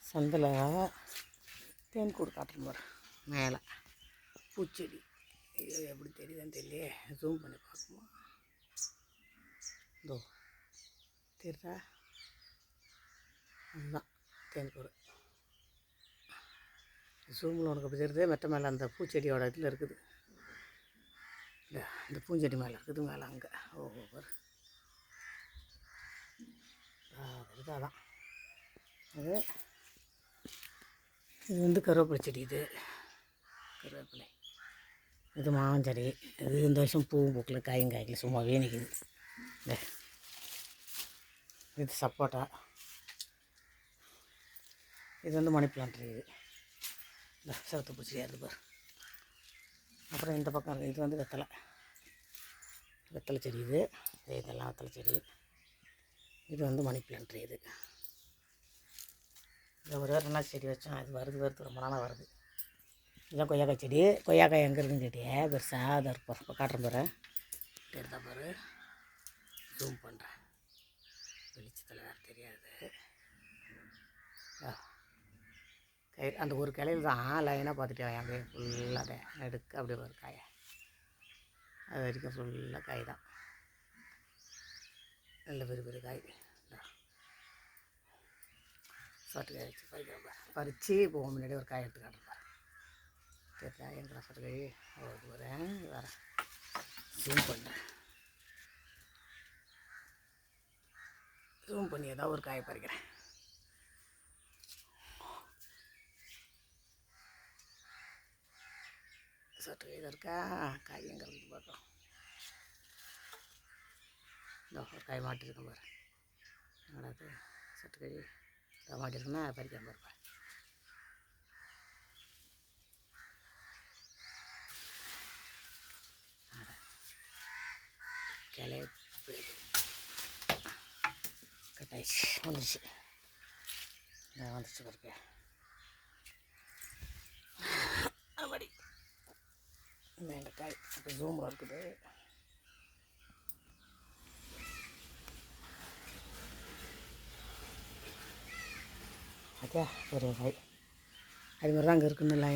சந்தில் தேன் கூடு காட்டுற மாதிரி மேலே பூச்செடி. இது எப்படி தெரியுதுன்னு தெரியலையே, ஜூம் பண்ணி பார்க்குமா? இதோ தெரியுதா? அதுதான் தேன் கூடு. ஜூமில் உனக்கு அப்படி தெரியுது. மெட்ட மேலே அந்த பூச்செடியோட இதில் இருக்குது. இல்லை, இந்த பூஞ்செடி மேலே இருக்குது. மேலே அங்கே பாரு. அதான் அது. இது வந்து கருவேப்பிலை செடி. இது கருவேப்பிலை. இது மாஞ்செடி. இது இந்த வருஷம் பூவும் பூக்கில் காயும் காய்க்கல, சும்மாவே நிற்கிது. இது சப்போட்டா. இது வந்து மணி பிளான்ட். இது சிவத்து பூச்சியாக இருக்குது பாரு. அப்புறம் இந்த பக்கம் இருக்குது. இது வந்து வெத்தலை செடி. இதெல்லாம் வெத்தலை செடி. இது வந்து மணி பிளான்ட். இது ஒரு ரெண்டாவது செடி வச்சோம். அது வருது ரொம்ப நாளாக வருது. இதுதான் கொய்யாக்காய் செடி. கொய்யாக்காய் எங்கே இருக்குதுன்னு கேட்டியே, பெருசாக அதை இருப்போம். இப்போ காட்டுறேன் பாரு. தெரியுதா பாரு, ஜூம் பண்ணுறேன். வெளிச்சத்தில் வேறு தெரியாது. அந்த ஒரு கிளையில் தான் லைனாக பார்த்துட்டேன். அப்படியே ஃபுல்லாக நெடுக்க அப்படியே ஒரு காயை. அது வரைக்கும் ஃபுல்லாக காய் தான். நல்ல பெரிய பெரிய காய். சொட்டுக்காய் வச்சு பறிக்கிறேன். பறித்து இப்போ முன்னாடி ஒரு காய் எடுத்து காட்டுறேன். தெரியா எங்கடா சொட்டுக்காய்? வரேன் வேறு ஜூம் பண்ணுறேன். ஜூம் பண்ணி ஏதாவது ஒரு காயை பறிக்கிறேன். சொட்டுக்காய் இதை இருக்கா? காய் எங்கே இருக்குது பார்க்குறோம். இந்த ஒரு காய் மாட்டிருக்கேன் பாரு. என்னடா அது சொட்டுக்காய் மாட்டிருக்குன்னா பறிக்காம இருப்பேன். கிளைய கட்டாயிடுச்சு, வந்துடுச்சு. வந்துடுச்சு பாருங்க. அப்படி இந்த காய் இப்போ ஜூமில் இருக்குது. அதே ஒரு காய் அது மாதிரி தான் அங்கே இருக்குன்னு இல்லை.